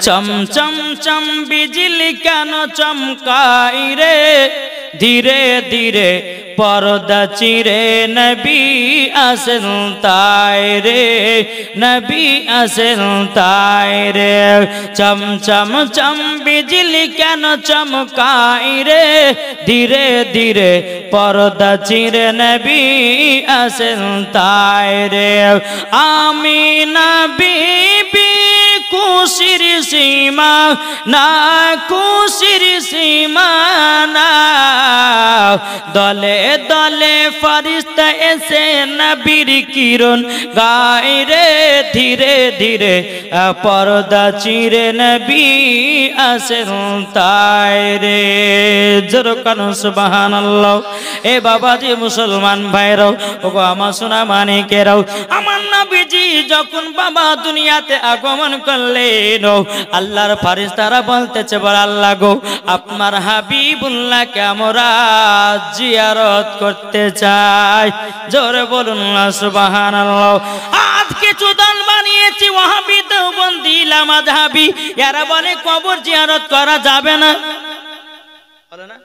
চম চম চম বিজলি কেন চমকাই রে ধীরে ধীরে পর্দা চিরে নবী আসেন তাই রে নবী আসেন তাই রে চম চম চম বিজলি কেন চমকাই রে ধীরে ধীরে পর্দা চিরে নবী আসেন তাই রে আমিনা বিবি খুশির সীমা না খুশির সীমা না দলে দলে ফরিস্তা এসে নবীর কিরণ গায় রে ধীরে ধীরে পর্দা চিরে নবী আসেন তাই রে জোরে কানো সুবহানাল্লাহ। এ বাবাজি মুসলমান ভাইরাও ওগো আমার সোনা মানিকেরাও আমার নবীজি যখন বাবা দুনিয়াতে আগমন করলেন আল্লাহর ফেরেশতারা বলতেছে বল আল্লাহ গো আপনার হাবিবুল্লাহকে আমরা জিয়ারত করতে চাই জোরে বলুন না সুবহানাল্লাহ। আজ কিছু দল বানিয়েছি ওয়াহাবি দেওবন্দি লামাযহাবি এরা বলে কবর জিয়ারত করা যাবে না বলে না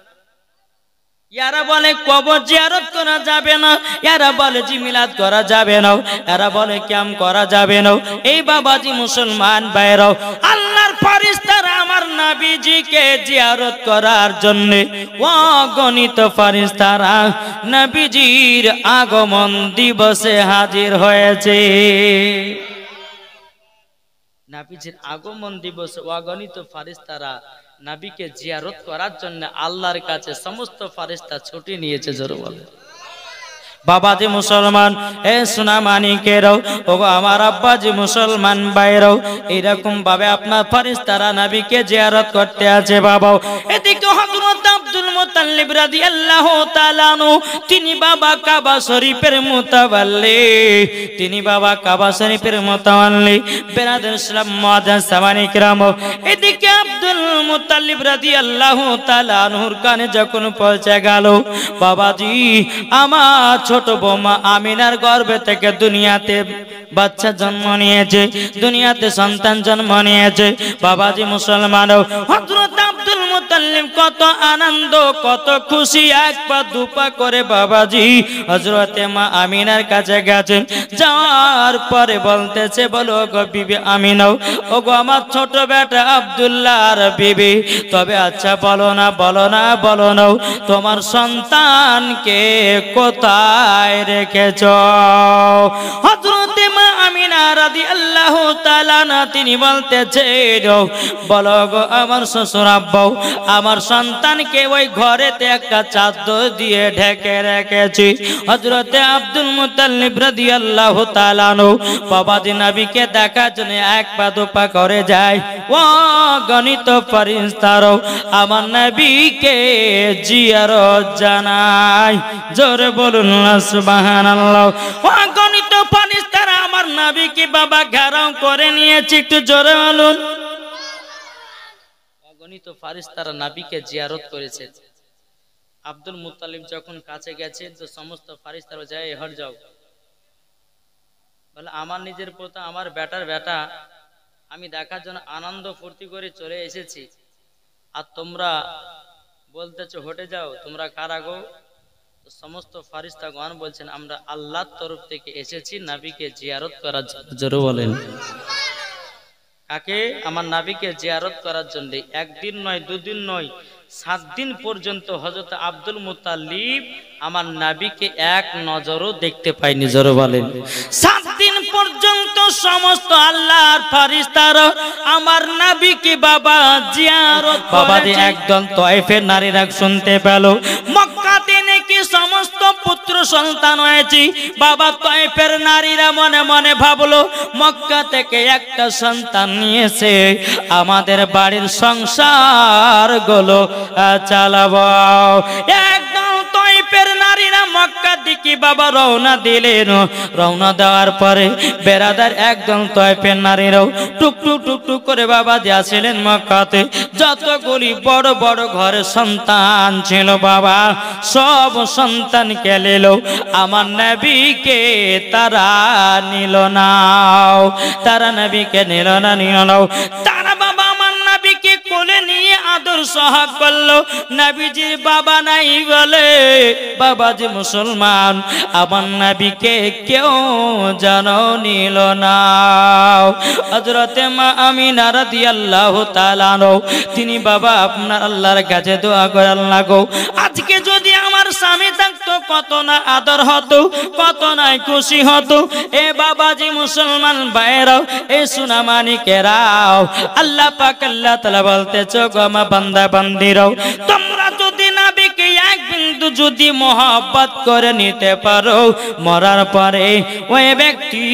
এরা বলে কবর জিয়ারত করা যাবে না এরা বলে জি মিলাদ করা যাবে না এরা বলে কিয়াম করা যাবে না। এই বাবাজি মুসলমান ভাইরাও আল্লাহর ফেরেশতারা আমার নবীজিকে জিয়ারত করার জন্য অগণিত ফেরেশতারা নবীজির আগমন দিবসে হাজির হয়েছে। নবীজির আগমন দিবসে অগণিত ফেরেশতারা নবীকে জিয়ারত করার জন্য আল্লাহর কাছে সমস্ত ফেরেশতা ছুটি নিয়েছে জোরে বলে বাবাজি মুসলমান এ সোনা মানিকেরাও ওগো আমার আব্বাজি মুসলমান ভাইরাও এরকম ভাবে আপনার ফেরেশতারা নবীকে জিয়ারত করতে আছে বাবাও। এদিকে হযরত আব্দুল মুত্তালিব রাদিয়াল্লাহু তাআলা আনহু তিনি বাবা কাবা শরীফের মুতাওয়াল্লি তিনি বাবা কাবা শরীফের মুতাওয়াল্লি বেরাদার ইসলাম মুআজ্জাজ সামানি কিরাম। এদিকে আব্দুল মুত্তালিব রাদিয়াল্লাহু তাআলা আনহুর কানে যখন পৌঁছে গেল বাবাজি আমার ছোট বৌমা আমিনার গর্ভে থেকে দুনিয়াতে বাচ্চা জন্ম নিয়েছে দুনিয়াতে সন্তান জন্ম নিয়েছে বাবাজি মুসলমান হযরত আব্দুল মুত্তালিব কত আনন্দ কত খুশি এক পা দুপা করে বাবাজি হযরতে মা আমিনার কাছে গেছেন যাওয়ার পরে বলতেছে বলো গো বিবি আমিনা ও গো আমার ছোট বেটা আব্দুল্লাহর বিবি তবে আচ্ছা বলো না বলো না বলো না তোমার সন্তানকে কোথায় রেখেছো। হযরতে মা আমিনা রাদিয়াল্লাহু তাআলা না তিনি বলতেছেন বলো গো আমার শ্বশুর আব্বা আমার সন্তানকে ওই ঘরেতে একটা চাদর দিয়ে ঢেকে রেখেছি। হযরতে আব্দুল মুত্তালিব রাদিয়াল্লাহু তাআলা বাবাজি নবীকে দেখার জন্য এক পা দুপা করে যায় ও গণিত ফেরেশতারা আমার নবীকে জিয়ারত জানায় জোরে বলুন না সুবহানাল্লাহ। ও গণিত ফেরেশতারা আমার নবীকে বাবা ঘেরাও করে নিয়েছে একটু জোরে বলুন। অগণিত ফেরেশতারা নবীকে জিয়ারত করেছে। আব্দুল মুত্তালিব যখন কাছে গেছে তো সমস্ত ফেরেশতারা যায় হট যাও বলে আমার নিজের পোতা আমার বেটার বেটা আমি দেখার জন্য আনন্দ ফুর্তি করে চলে এসেছি আর তোমরা বলতেছো হটে যাও তোমরা কারা গো। তো সমস্ত ফেরেশতাগণ বলছেন আমরা আল্লাহর তরফ থেকে এসেছি নবীকে জিয়ারত করার জন্য জোরে বলেন কাকে আমার নবীকে জিয়ারত করার জন্য। একদিন নয় দুদিন নয় 7 দিন পর্যন্ত হযরত আব্দুল মুত্তালিব আমার নবীকে এক নজরও দেখতে পায়নি জোরে বলেন। 7 দিন পর্যন্ত সমস্ত আল্লাহর ফেরেশতারা আমার নবীকে বাবা জিয়ারত বাবাজি একদল তায়েফের নারীরা শুনতে পেল মক্কাতে নাকি সমস্ত পুত্র সন্তান হয়েছে বাবা তায়েফের নারীরা মনে মনে ভাবলো মক্কা থেকে একটা সন্তান নিয়েছে আমাদের বাড়ির সংসার গুলো চালাবো। একদম তায়েফের নারীরা মক্কার দিকে বাবা রওনা দিলেন। রওনা দেওয়ার পরে বেরাদার একদম তায়েফের নারীরাও টুকটুক টুকটুক করে বাবা দিয়েছিলেন মক্কাতে যতগুলি বড় বড় ঘরে সন্তান ছিল বাবা সব সন্তানকে নিল আমার নবীকে তারা নিল না তারা নবীকে নিল না তারা বাবা দূর সোহাগ করলো, নবীজির বাবা নাই বলে বাবাজি মুসলমান আমার নবীকে কেউ জানো নিল না। হযরতে মা আমিনা রাদিয়াল্লাহু তাআলা তিনি বাবা আপনার আল্লাহর কাছে দোয়া করে, আল্লাহ গো আজকে যদি আমার স্বামী থাকতো কত না আদর হতো, কত না খুশি হতো। এ বাবাজি মুসলমান ভাইরাও, এ সুনামানিকেরাও, আল্লাহ পাক আল্লাহ তাআলা বলতেছে গো আমার বান্দা বান্দিরাও, তোমরা যদি নবীকে এক বিন্দু যদি মহব্বত করে নিতে পারো, মরার পরে ওই ব্যক্তি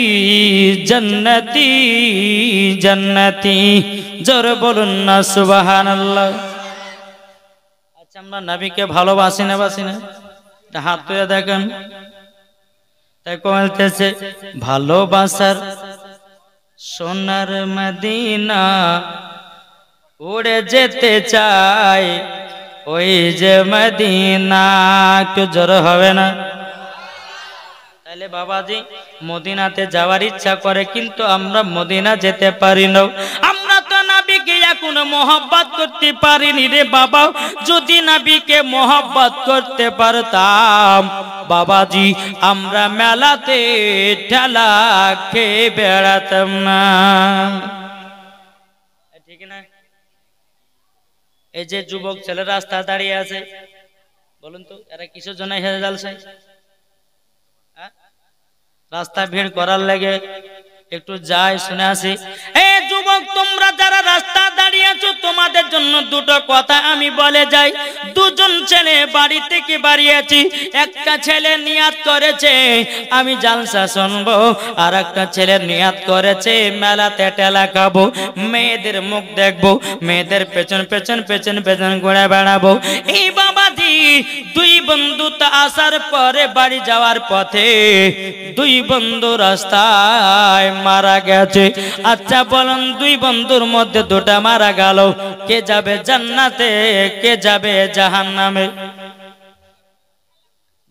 জান্নাতি জান্নাতি। জোরে বলুন না সুবহানাল্লাহ। আচ্ছা আমরা নবীকে ভালোবাসি না বাসি না? হাত তুলে দেখেন। তাই বলতেছে ভালোবাসার সোনার মদিনা উড়ে যেতে চাই ওই যে মদিনা। একটু জোরে হবে না? তাহলে বাবাজি মদিনাতে যাওয়ার ইচ্ছা করে, কিন্তু আমরা মদিনা যেতে পারি না। আমরা তো নবীকে এখনো মহব্বত করতে পারিনি রে বাবা। যদি নবীকে মহব্বত করতে পারতাম বাবাজি আমরা মেলাতে ঠেলা খেয়ে বেড়াতাম না, ঠিক না? এই যে যুবক ছেলে রাস্তা দাঁড়িয়ে আছে, বলুন তো এরা কিসের জন্য হেরে যাচ্ছে? রাস্তা ভিড় করার লাগে। একটু যাই শুনে আসি। এ যুবক তোমরা যারা রাস্তা দাঁড়িয়ে আছো, তোমাদের জন্য দুটো কথা আমি বলে যাই। দুজন ছেলে বাড়ি থেকে বাড়িয়েছি, একটা ছেলে নিয়াত করেছে আমি জালসা শুনবো, আর একটা ছেলে নিয়াত করেছে মেলাতে টেলা খাবো, মেয়েদের মুখ দেখবো, মেয়েদের পেছন পেছন পেছন পেছন ঘুরে বেড়াবো। এই বাবাজি দুই বন্ধু তো আসার পরে বাড়ি যাওয়ার পথে দুই বন্ধু রাস্তায় মারা গেছে। আচ্ছা বলুন দুই বন্ধুর মধ্যে দুটা মারা গেল, কে যাবে জান্নাতে, কে যাবে জাহান্নামে?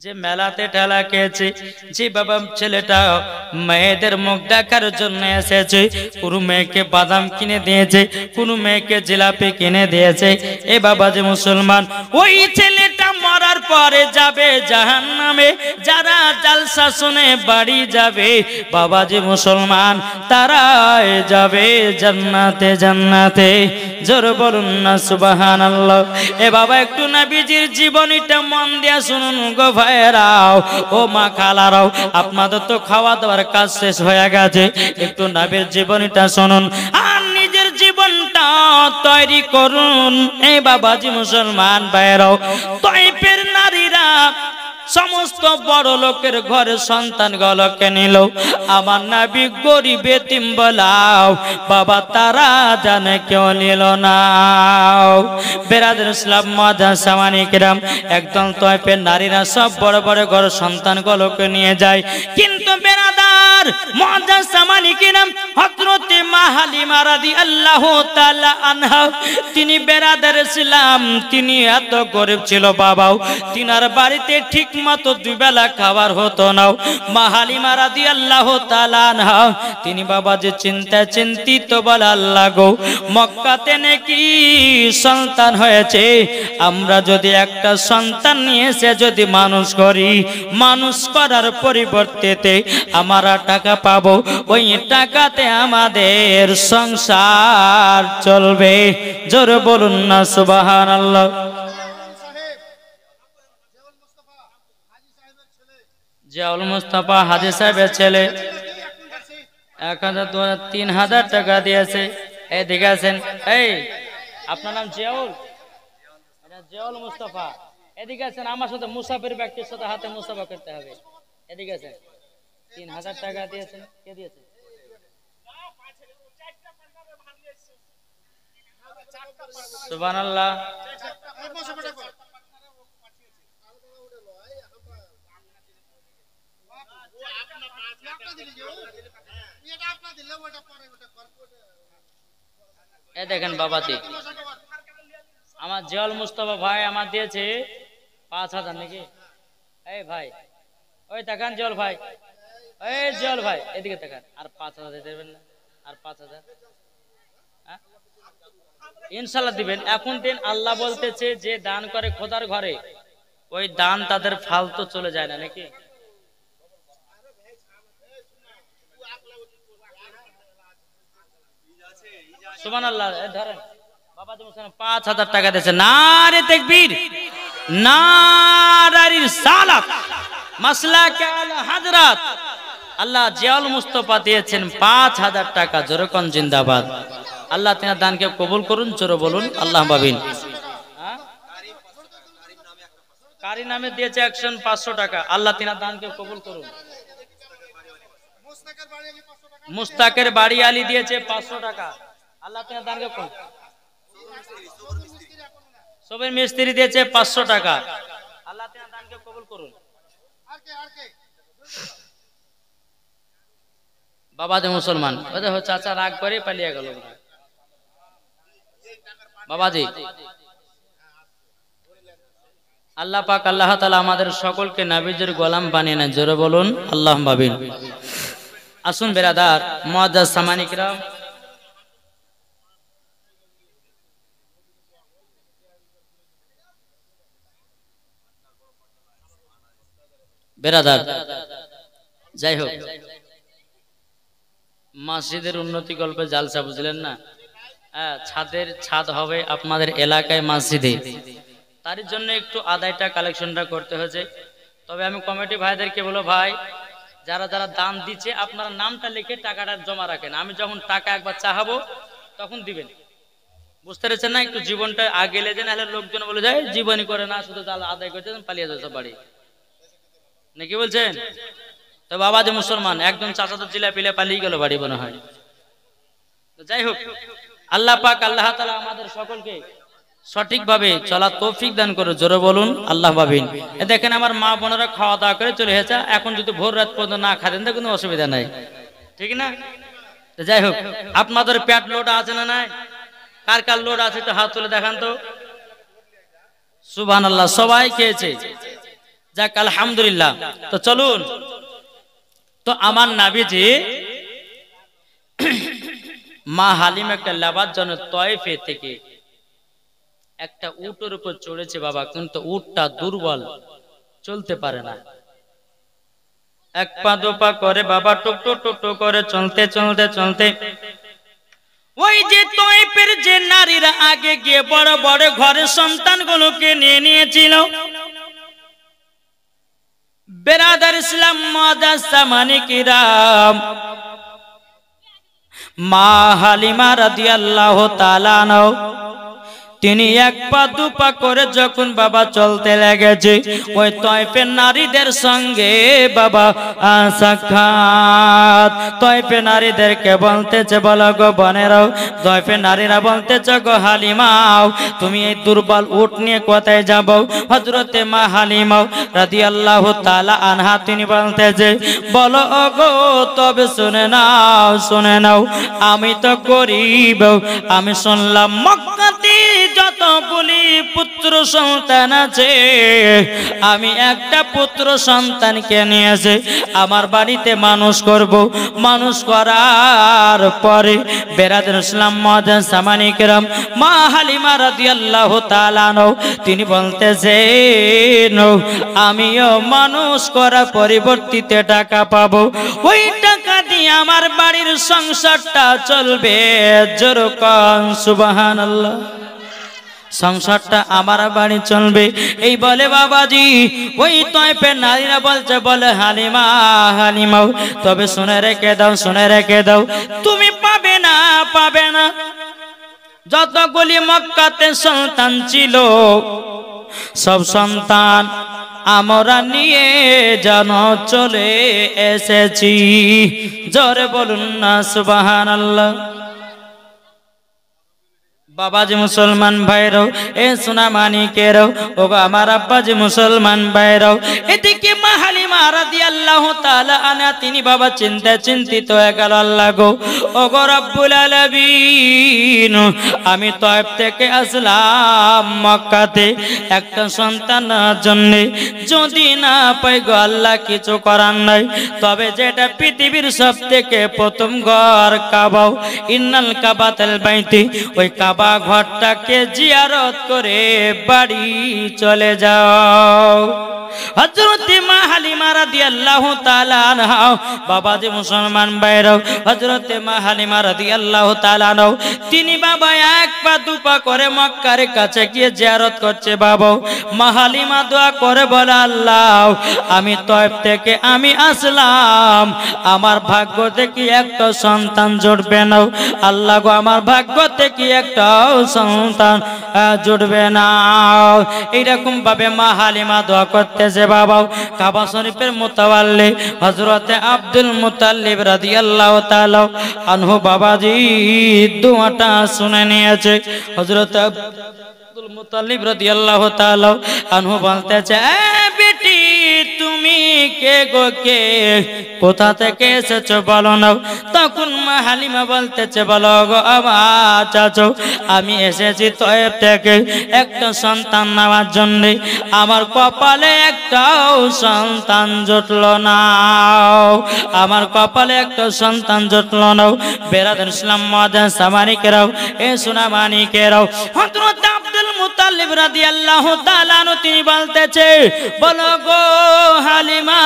যে মেলাতে ঠেলা খেয়েছে, যে বাবা ছেলেটা মেয়েদের মুখ দেখার জন্য এসেছে, কোন মেয়েকে বাদাম কিনে দিয়েছে, কোন মেয়েকে জিলাপি কিনে দিয়েছে, এ বাবা যে মুসলমান ওই ছেলেটা মরার পরে যাবে জাহান্নামে। যারা জালসা শুনে বাড়ি যাবে বাবা যে মুসলমান তারা যাবে জান্নাতে জান্নাতে। জোর বলুন না সুবহানাল্লাহ। এ বাবা একটু নবীজির জীবনীটা মন দিয়া শুনুন গো ভাইরাও, ও মা খালারাও, আপনাদের তো খাওয়া দাওয়ার কাজ শেষ হয়ে গেছে, একটু নবীর জীবনীটা শুনুন আর নিজের জীবনটা তৈরি করুন। এই বাবাজি মুসলমান ভাইরাও, তাইফের নারীরা সমস্ত বড় লোকের ঘরে সন্তান গুলোকে নিল, আমার নবী গরিব এতিম বলাও বাবা তারা জানে কেউ নিল না। বেরাদর ইসলাম মাদার সামানি কিরাম, একদম তাইফের নারীরা সব বড় বড় ঘর সন্তান গুলোকে নিয়ে যায়, কিন্তু বেরাদার মাদার সামানি কিরাম হযরতে মা হালিমা রাদিয়াল্লাহু তাআলা আনহা, তিনি বেরাদর ইসলাম তিনি এত গরিব ছিল বাবাও, তিনার বাড়িতে ঠিক মতো দুই বেলা খাবার হতো না। মা হালিমা রাদিয়াল্লাহু তাআলা আনহা তিনি বাবা যে চিন্তিত বলে আল্লাহ গো মক্কাতে নাকি সন্তান হয়েছে, আমরা যদি একটা সন্তান নিয়ে এসে যদি মানুষ করি, মানুষ করার পরিবর্তে আমরা টাকা পাবো, ওই টাকাতে আমাদের সংসার চলবে। জোরে বলুন না সুবহানাল্লাহ। জিয়াউল মুস্তাফা হাজী সাহেবের ছেলে 1000-3000 টাকা দিয়েছে। এই দিকে আছেন, এই আপনার নাম জিয়াউল? জিয়াউল মুস্তাফা, এদিকে আছেন। আমার সাথে মুসাফির ব্যক্তির সাথে হাতে মুসাফা করতে হবে। এদিকে আছেন। 3000 টাকা দিয়েছেন, কে দিয়েছে? সুবহানাল্লাহ। এ দেখেন বাবাজি আমার জিয়াউল মুস্তাফা ভাই আমার দিয়েছে 5000 নাকি? এই ভাই ওই তাকান জিয়াউল ভাই, এই জিয়াউল ভাই এদিকে তাকান, আর 5000 দিতে দেবেন না? আর 5000 ইনশাআল্লাহ দিবেন। এখন দিন, আল্লাহ বলতেছে যে দান করে খোদার ঘরে, ওই দান তাদের ফালতু চলে যায় না নাকি? সুবহানাল্লাহ। ধরেন বাবাজি মুসলমান 5000 টাকা দিয়েছে, নারে তাকবীর, নারে রিসালাত, মাসলাকে আল হযরত আল্লাহ জিয়াউল মুস্তাফা দিয়েছেন 5000 টাকা। জোরকন জিন্দাবাদ। আল্লাহ তিনার দানকে কবুল করুন, জোরে বলুন আল্লাহ আমিন। কারি নামে দিয়েছে 500 টাকা। আল্লাহ তিনার দানকে কবুল করুন। মুস্তাকের বাড়ি আলী দিয়েছে 500 টাকা। আল্লাহ তিনার দানকে কবুল। সবের মিস্ত্রি দিয়েছে 500 টাকা। আল্লাহ তিনার দানকে কবুল করুন। বাবাজি মুসলমান, চাচা রাগ করে পালিয়ে গেল বাবাজি। আল্লাহ পাক আল্লাহ তাআলা আমাদের সকলকে নবীজির গোলাম বানিয়ে নেন, জোরে বলুন আল্লাহ আমিন। আসুন বেরাদার মুআজ্জাজ সামানী কিরাম, বেরাদার, যাই হোক মসজিদের উন্নতি গল্পে জালসা বুঝলেন না? হ্যাঁ, ছাদ হবে আপনাদের এলাকায় মসজিদে, তার জন্য একটু আদায়টা কালেকশনটা করতে হয়েছে। তবে আমি কমিটি ভাইদেরকে বলো, ভাই যারা যারা দান দিচ্ছে আপনারা নামটা লিখে টাকাটা জমা রাখেন। আমি যখন টাকা একবার চাহাবো তখন দিবেন, বুঝতে পেরেছেন না? একটু জীবনটা আগে লেগে, নাহলে লোকজন বলে যায় জীবনই করে না, শুধু আদায় করছে, পালিয়ে যাচ্ছে বাড়ি, নাকি বলছেন? তো বাবাজি মুসলমান, একজন চাচা তো চিলা পিলে পালিয়ে গেল বাড়ি মনে হয়। যাই হোক, আল্লাহ পাক আল্লাহ তাআলা আমাদের সকলকে সঠিকভাবে চলার তৌফিক দান করে, জোরে বলুন আল্লাহ আমিন। দেখেন আমার মা বোনেরা খাওয়া দাওয়া করে চলে এসেছে, এখন যদি ভোর রাত পর্যন্ত না খাতেন তো কোনো অসুবিধা নাই, ঠিক না? যাই হোক, আপনাদের পেট লোড আছে না নাই? কার কার লোড আছে তো হাত তুলে দেখান তো। সুবহানাল্লাহ, সবাই খেয়েছে, যাক আলহামদুলিল্লাহ। তো চলুন, তো আমার নবীজি মা হালিমাকে লাবার জন্য তয়েফে থেকে একটা উটের উপর চড়েছে বাবা, কিন্তু উটটা দুর্বল, চলতে পারে না। এক পা দু পা করে বাবা টুকটুক টুকটুক করে চলতে চলতে চলতে ওই যে তয়েফের যে নারীরা আগে গিয়ে বড় বড় ঘরের সন্তানগুলোকে নিয়ে নিয়েছিল, বেরাদার ইসলাম মুআজ্জাজ সামানী কিরাম, মা হালিমা রাদিয়াল্লাহু তাআলা আনহা তিনি এক পা দু পা করে যখন বাবা চলতে লেগেছে, ওই তয়েফের নারীদের সঙ্গে বাবা সাক্ষাৎ। তয়েফের নারীদেরকে বলতেছে, বলো গো বোনেরাও, তয়েফের নারীরা বলতেছে, গো হালিমাও তুমি এই দুর্বল উট নিয়ে কোথায় যাবো? হযরতে মা হালিমা রাদিয়াল্লাহু তাআলা আনহা তিনি বলতেছে, বলো গো, তবে শুনে নাও, শুনে নাও, আমি তো গরীব, আমি শুনলাম মক্কাতে যতগুলি পুত্র সন্তান আছে, আমি একটা পুত্র সন্তানকে নিয়েছে আমার বাড়িতে মানুষ করব। মানুষ করার পরে বেরাদার ইসলাম মুআজ্জাজ সামানী কিরাম, মা হালিমা রাদিয়াল্লাহু তাআলা আনহা তিনি বলতেছেন, আমিও মানুষ করার পরিবর্তিতে টাকা পাবো, ওই টাকা দিয়ে আমার বাড়ির সংসারটা চলবে। যেরকম সুবহানাল্লাহ, সংসারটা আমার বাড়ি চলবে। এই বলে বাবাজি ওই তয়েফের নারীরা বলছে, বলে হালিমা হালিমা তবে শুনে রেখে দাও, শুনে রেখে দাও, তুমি পাবে না, পাবে না। যতগুলি মক্কাতে সন্তান ছিল সব সন্তান আমরা নিয়ে যেন চলে এসেছি। জোরে বলুন না সুবহানাল্লাহ। বাবাজি মুসলমান ভাইরাও, এ সোনা মানিকেরাও, ও আমার আব্বাজি মুসলমান ভাইরাও, এদিকে মা হালিমা রাদিয়াল্লাহু তাআলা আনহা তিনি বাবা চিন্তিত হয়ে গেল। আল্লাহ গো, ও গো রব্বুল আলামিন, আমি তয়েব থেকে আসলাম মক্কাতে একটা সন্তানের জন্য, যদি না পাই গো আল্লাহ কিছু করার নাই, তবে যেটা পৃথিবীর সব থেকে প্রথম ঘর কাবা, ইন্নাল কাবাতাল বাইতি, ওই কাবা ঘরটাকে জিয়ারত করে বাড়ি চলে যাও। হযরত মা হালিমা রাদিয়াল্লাহু তাআলা আনহা, বাবাজি মুসলমান ভাইরাও, হযরত মা হালিমা রাদিয়াল্লাহু তাআলা আনহা তিনি বাবা এক পা দুপা করে মক্কার কাছে গিয়ে জিয়ারত করছে। বাবা মা হালিমা দোয়া করে বলে, আল্লাহ আমি তয়েব থেকে আমি আসলাম, আমার ভাগ্য থেকে একটা সন্তান জুটবে না। আল্লাহ গো, আমার ভাগ্য থেকে একটা সন্তান জুটবে না। এইরকম ভাবে মা হালিমা দোয়া করতেছে। বাবা কাবা শরীফের মুতাওয়াল্লি হযরতে আব্দুল মুতাল্লিব রাদিয়াল্লাহু তাআলা আনহু বাবাজি দোয়াটা শুনে নিয়েছে। হযরত আব্দুল মুতাল্লিব রাদিয়াল্লাহু তাআলা আনহু বলতেছে, বেটি তুমি কে গো, কে কোথা থেকে এসেছো বলো না। তখন মা হালিমা বলতেছে, বলো গো আমার চাচা, আমি এসেছি তয়েব থেকে একটা সন্তান নেওয়ার জন্য, আমার কপালে একটাও সন্তান জুটলো না, আমার কপালে একটা সন্তান জুটলো না। বেরাদার ইসলাম মাদান সামানিকেরাও, এ সোনা মানিকেরাও, হযরত আব্দুল মুতাল্লিব রাদিয়াল্লাহু তাআলা আনহু তিনি বলতেছে, বলো গো হালিমা,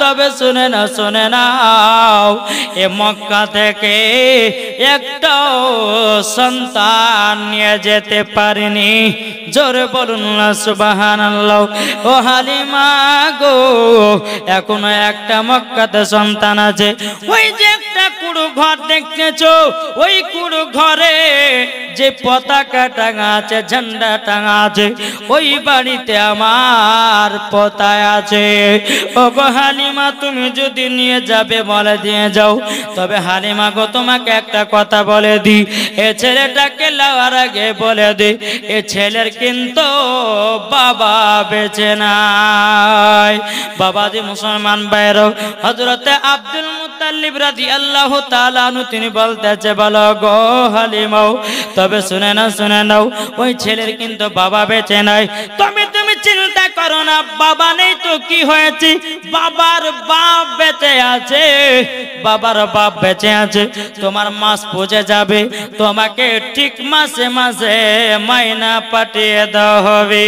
তবে শুনে নাও, এ মক্কা থেকে একটাও সন্তান নিয়ে যেতে পারিনি। জোরে বলুন না সুবহানাল্লাহ। ও হালিমা গো, এখনো একটা মক্কাতে সন্তান আছে। ওই যে একটা কুড়ু ঘর দেখতেছো, ওই কুড়ু ঘরে যে পতাকা টাঙা আছে, ঝান্ডা টাঙা আছে, ওই বাড়িতে আমার পতায় আছে। ও গো হালিমা, তুমি যদি নিয়ে যাবে বলে দিয়ে যাও। তবে হালিমা গো, তোমাকে একটা কথা বলে দি, এ ছেলেটাকে লাওয়ার আগে বলে দি, এ ছেলের কিন্তু বাবা বেঁচে নাই। বাবাজি মুসলমান ভাইরাও, হযরতে আব্দুল মুতাল্লিব রাদিয়াল্লাহু তাআলা আনহু তিনি বলতেছে, বলো গো হালিমাও, তবে শুনে নাও, ওই ছেলের কিন্তু বাবা বেঁচে নাই। তুমি চিন্তা করো না, বাবা নেই তো কি হয়েছে, বাবার বাপ বেঁচে আছে, বাবার বাপ বেঁচে আছে। তোমার মাস পৌঁছে যাবে, তোমাকে ঠিক মাসে মাসে মাইনা পাঠিয়ে দেওয়া হবে,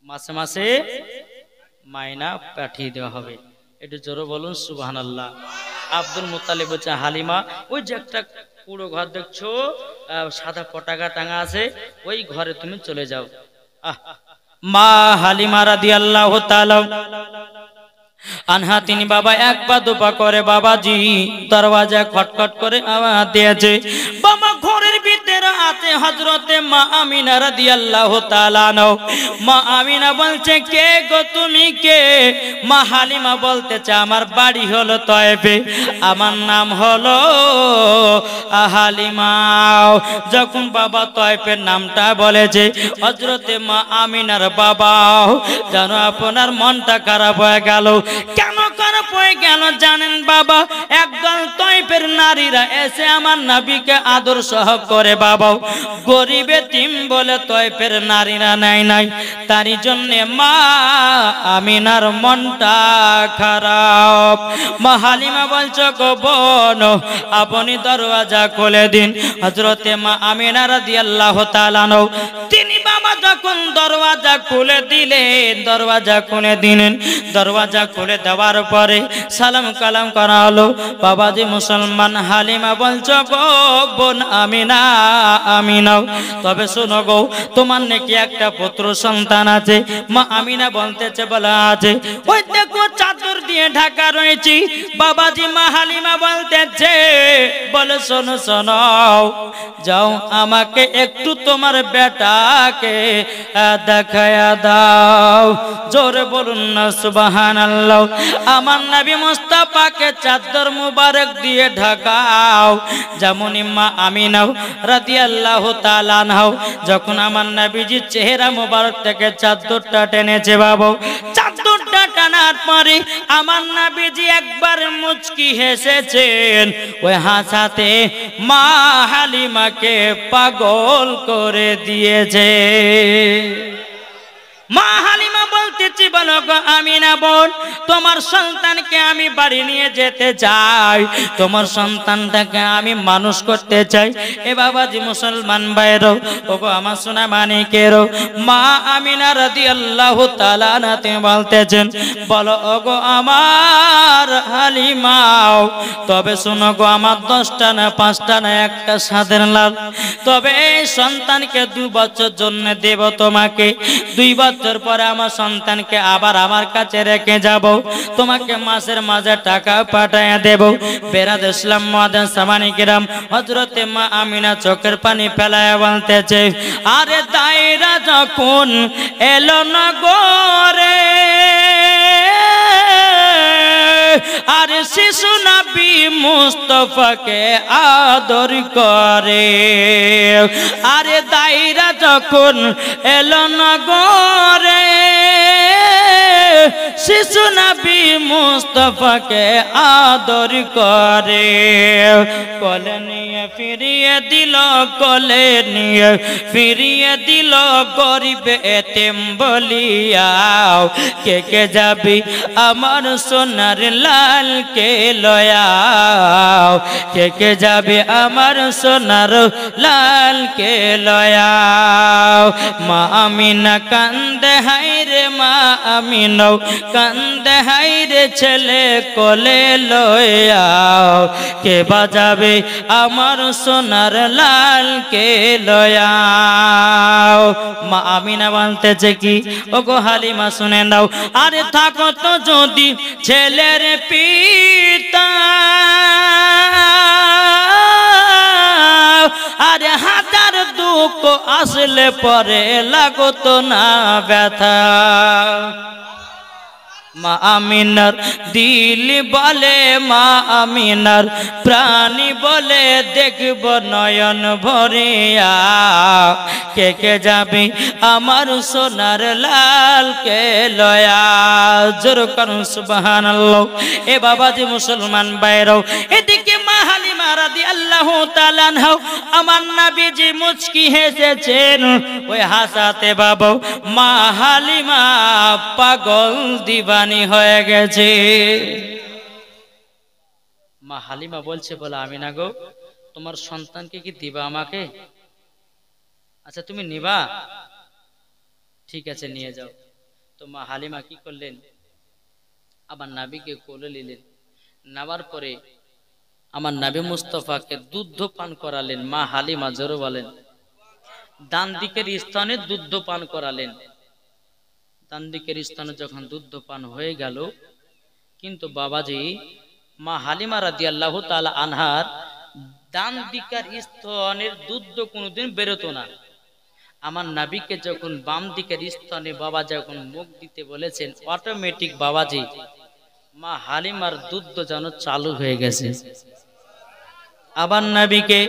মাসে মাসে মাইনা পাঠিয়ে দেওয়া হবে। একটু জোরে বলুন সুবহানাল্লাহ। আব্দুল মুত্তালিব বলছে, হালিমা ওই যে একটা পুরো ঘর দেখছো, সাদা পতাকা টাঙা আছে, ওই ঘরে তুমি চলে যাও। মা হালিমা রাদিয়াল্লাহু তাআলা আনহা তিনি বাবা এক পা দুপা করে বাবাজি দরওয়াজা খটখট করে আওয়াজ দিয়েছে। বাবা ঘরের ভিতরে আছে হযরতে মা আমিনা রাদিয়াল্লাহু তাআলা আনহা। মা আমিনা বলছে, কে গো তুমি কে? মা হালিমা বলতেছে, আমার বাড়ি হলো তয়েবে, আমার নাম হলো হালিমা। যখন বাবা তয়েবের নামটা বলেছে, হযরতে মা আমিনার বাবা যেন আপনার মনটা খারাপ হয়ে গেল। কেন খারাপ হয়ে গেল জানেন বাবা? একদল তয়েবের নারীরা এসে আমার নবীকে আদর সহ করে বাবা, গরিব এতিম বলে তয়েবের নারীরা নাই, তারই জন্য মা আমিনার মনটা খারাপ। মা হালিমা বলছো, গো বোন আপনি দরওয়াজা খুলে দিন। হযরতে মা আমিনা রাদিয়াল্লাহু তাআলা আনহা তিনি বাবা যখন দরওয়াজা খুলে দিলেন, দরওয়াজা খুলে দেওয়ার পরে সালাম কালাম করা হলো। বাবাজি মুসলমান, হালিমা বলছো, গো বোন আমিনা আমিনাও, তবে শোনো গো তোমার নাকি একটা পুত্র সন্তান আছে। মা আমিনা বলতেছে বলা আছে, ওই দেখো চাদর দিয়ে ঢাকা রয়েছে। বাবাজি মা হালিমা বলতেছে বলে শোনো শোনো, যাও আমাকে একটু তোমার বেটাকে দেখায়া দাও। জোরে বলুন না সুবহানাল্লাহ। আমার নবী মুস্তাফাকে চাদর মুবারক দিয়ে ঢাকাও। যেমন মা আমিনা রাদিয়াল্লাহু তাআলা আনহা যখন আমার নবীজির চেহারা মুবারক থেকে চাদরটা টেনেছে বাবু, চাদরটা টানার পরে আমার নবীজি একবার মুচকি হেসেছেন। ওই হাসাতে মা হালিমাকে পাগল করে দিয়েছে। মা হালিমা বলতেছি বলো গো আমিনা বোন, তোমার সন্তানকে আমি বাড়ি নিয়ে যেতে চাই, তোমার সন্তানটাকে আমি মানুষ করতে চাই। এ বাবাজি মুসলমান ভাইরো, ওগো আমার সোনা মানিকেরও, মা আমিনা রাদিয়াল্লাহু তাআলা আনহা তিনি বলতেছেন বলো ওগো আমার হালিমাও, তবে শোনো গো আমার 10টা না 5টা না একটা সাদের লাল, তবে এই সন্তানকে 2 বছর জন্য দেব তোমাকে। 2 বছর পরে আমার সন্তানকে আবার আমার কাছে রেখে যাব, তোমাকে মাসের মাঝে টাকা পাঠায়া দেব। বেরাদ ইসলাম মুআদ্দিন সামানি কিরাম, হযরতে মা আমিনা চোখের পানি ফেলায়া বলতেছে আরে দায়রা যখন এলো না গোরে, আরে শিশু নবী মুস্তাফাকে আদর করে, আরে দায়রা যখন এলো না গোরে, শিশু নবী মুস্তাফাকে আদর করে। কোলে নিয়ে ফিরিয়ে দিল, কোলে নিয়ে ফিরিয়ে দিল, গরিব এতিম বলিয়াও, কে কে যাবি আমার সোনার লালকে লয়াও, কে কে যাবে আমার সোনার লালকে লয়াও। মা আমিনা কান্দে হায়রে, মা আমিনাও কান্দে হায়রে, ছেলে কোলে লয়াও, কে বাজাবে আমার সোনার লালকে লয়াও। মা আমিনা বলতেছে কি ওগো হালিমা শুনে নাও, আরে থাকো তো যদি ছেলের পিতা, আরে হাজার দুঃখ আসলে পরে লাগতো না ব্যথা। মা আমিনার দিল বলে, মা আমিনার প্রাণী বলে, দেখব নয়ন ভরিয়া, কে কে যাবে আমার সোনার লালকে লয়া। জোর করুন সুবহানাল্লাহ। এ বাবাজি মুসলমান ভাইরাও, এদিকে মা হালিমা রাদিয়াল্লাহু তাআলা আনহা আমার নবীজি মুচকি হেসেছেন। ওই হাসাতে বাবা মা হালিমা পাগল দিবানি হয়ে গেছে। মা হালিমা বলছে বলে আমিনা গো তোমার সন্তানকে কি দিবা আমাকে? আচ্ছা তুমি নিবা, ঠিক আছে নিয়ে যাও। তো মা হালিমা কি করলেন, আমার নবীকে কোলে নিলেন, নেওয়ার পরে আমার নবী মুস্তাফাকে দুধ পান করালেন। মা হালিমা জোরে বলেন, ডান দিকের স্থানে দুধ পান করালেন। ডান দিকের স্থানে যখন দুধ পান হয়ে গেল, কিন্তু বাবাজি মা হালিমা রাদিয়াল্লাহু তাআলা আনহার ডান দিকের স্তনের দুধ কোনোদিন বেরোতো না। আমার নবীকে যখন বাম দিকের স্তনে বাবা যখন মুখ দিতে বলেছেন, অটোমেটিক বাবাজি মা হালিমার দুধ যেন চালু হয়ে গেছে। আবার নবীকে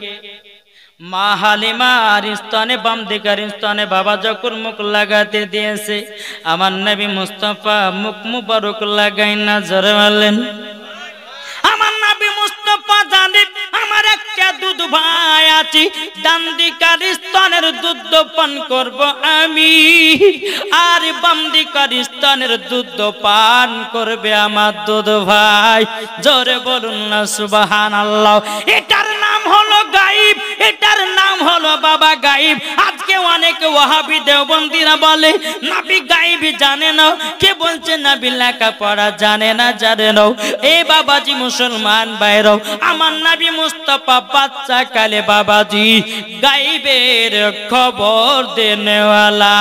মা হালিমার স্তনে বাম দিকের স্তনে বাবা যখন মুখ লাগাতে দিয়েছে, আমার নবী মুস্তাফা মুখ মুবারক লাগাই না জোরে বলেন। আমার নবী মুস্তাফা জানেন আমার একটা দুধ ভাই আছে, ডান দিকের স্তনের দুধ পান করব আমি, আর বাম দিকের স্তনের দুধ পান করবে আমার দুধ ভাই। জোরে বলুন না সুবহানাল্লাহ। এটার নাম হলো গায়েব, এটার নাম হলো বাবা গায়েব। আজকে অনেক ওয়াহাবি দেওবন্দিরা বলে নবী গায়েব নবী জানে না, কে বলছে নবী লেখাপড়া জানে না, জানে না। এই বাবাজি মুসলমান ভাইরাও, আমার নবী মুস্তাফা বাচ্চা কালে বাবাজি গাইবের খবর দেনেওয়ালা।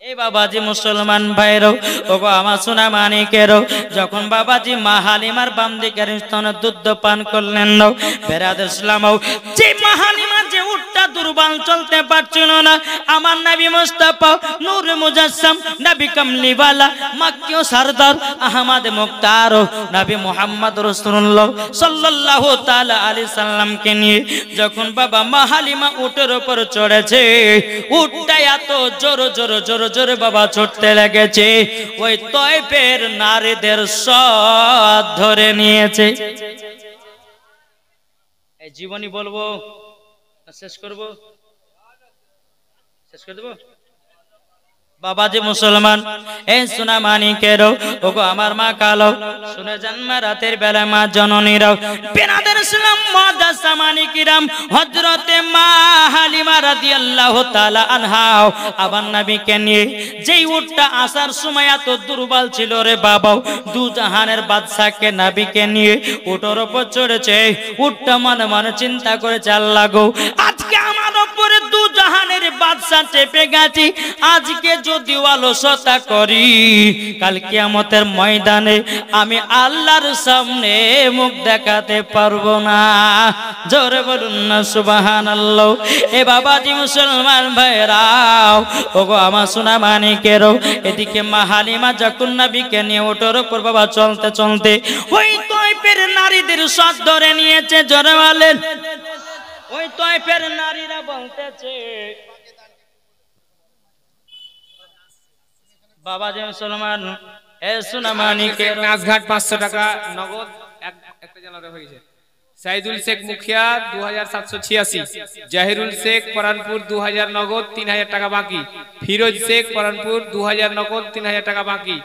এই বাবাজি মুসলমান ভাইরাও, ওগো আমার সোনা মানিকেরও, যখন বাবাজি মা হালিমার বাম দিকের স্তনে দুধ পান করলেন না, বেরাদের ইসলামও যে মা হালিমা যে উটটা দুর্বল চলতে পারছিল না, আমার নবী মুস্তাফা নূর মুজাসসাম নবী কামলিওয়ালা মাক্কিও সরদার আহমদ মুখতার নবী মুহাম্মদ রাসূলুল্লাহ সাল্লাল্লাহু তাআলা আলাইহি সাল্লামকে নিয়ে যখন বাবা মা হালিমা উটের উপর চড়েছে, উটটা এত জোর জোর জোর জোরে বাবা ছুটতে লেগেছে, ওই তয়ফের নারীদের সব ধরে নিয়েছে। এই জীবনী বলবো শেষ করব, শেষ করে দেবো বাবাজি মুসলমান। এই সোনা মানিকেরও, ওগো আমার মা কালো শুনে জন্ম রাতের বেলা মা জননীরাও, বেনাদের ইসলাম মাদাসা মানিকিরাম হযরতে মা হালিমা রাদিয়াল্লাহু তাআলা আনহা আবার নবীকে নিয়ে যেই উটটা আসার সময় এত দুর্বল ছিল রে বাবা, দু জাহানের বাদশাকে নবীকে নিয়ে উটের উপর চড়েছে। উটটা মনে মনে চিন্তা করেছে, আল্লাহ গো আজকে আমার উপরে দু জাহানের বাদশা চেপে গেছে, আজকে যদি অলসতা করি কাল কিয়ামতের ময়দানে আমি আল্লাহর সামনে মুখ দেখাতে পারবো না। জোরে বলুন না সুবহানাল্লাহ। এ বাবাজি মুসলমান ভাইরাও, ওগো আমার সোনা মানিকেরও, এদিকে মা হালিমা যখন নবীকে নিয়ে ওটার উপর বাবা চলতে চলতে ওই তয়ফের নারীদের সব ধরে নিয়েছে। জোরে বলেন, ওই তয়ফের নারীরা বলতেছে বাবাজি মুসলমান, এ সোনা মানিকের নাচঘাট 500 টাকা নগদ একটা জানাতে হয়ে গেছে। সাইদুল শেখ মুখিয়া 2786, জাহিরুল শেখ পরানপুর 2000 নগদ 3000 টাকা বাকি, ফিরোজ শেখ পরানপুর 2000 নগদ 3000 টাকা বাকি,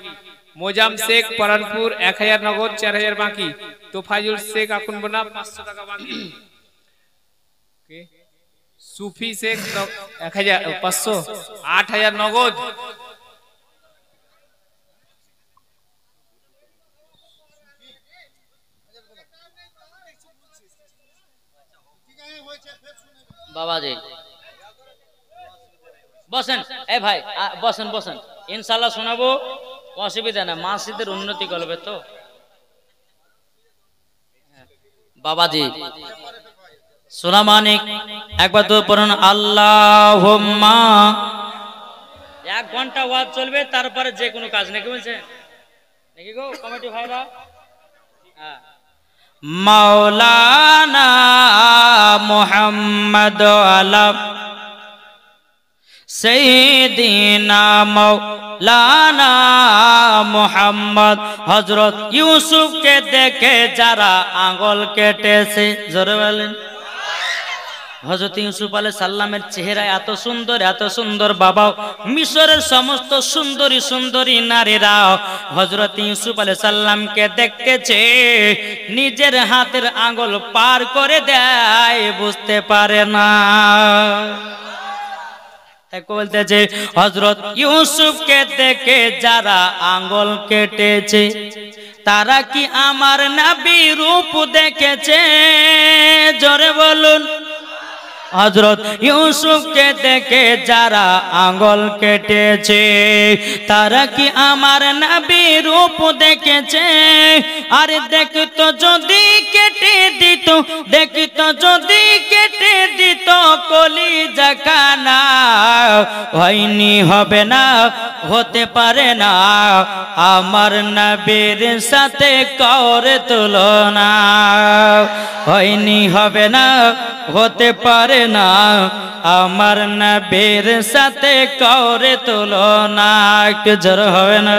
মোজাম শেখ পরানপুর 1000 নগদ 4000 বাকি, তোফাজুল শেখ আকুনবনা 500 টাকা বাকি, সুফি শেখ 1500 8000 নগদ, বাবাজি বসেন। এ ভাই বসেন বসেন, ইনশাআল্লাহ শোনাবো, অসুবিধা না, মসজিদের উন্নতি করবে তো। বাবাজি সোনা মানিক একবার তো পড়ুন আল্লাহুম্মা। 1 ঘন্টা ওয়াজ চলবে, তারপরে যে কোনো কাজ নাকি বলছে নাকি গো কমিটি ভাইরা? হ্যাঁ। মাওলানা মুহাম্মদ আলা সাইয়্যিদিনা মাওলানা মুহাম্মদ। হযরত ইউসুফকে দেখে যারা আঙ্গুল কেটেছে, জোরে বলেন। হযরত ইউসুফ আলাইহিস সালামের চেহারা এত সুন্দর, এত সুন্দর বাবা, মিশরের সমস্ত সুন্দরী সুন্দরী নারীরা হযরত ইউসুফ আলাইহিস সালামকে দেখতেছে, নিজের হাতের আঙ্গুল পার করে দেয়, বুঝতে পারে না। তাই বলতেছে হযরত ইউসুফকে দেখে যারা আঙ্গুল কেটেছে তারা কি আমার নবী রূপ দেখেছে? জোরে বলুন। হযরত ইউসুফকে দেখে যারা আঙ্গুল কেটেছে তারা কি আমার নবী রূপ দেখেছে? আরে দেখতো যদি কেটে দিত, দেখতো যদি কেটে দিত কলিজা খানা, হয়নি হবে না, হতে পারে না আমার নবীর সাথে কাউরে তুলনা, হয়নি হবে না, হতে পারে না আমার নবীর সাথে কাউরে তুলনা। একটু জোর হবে না?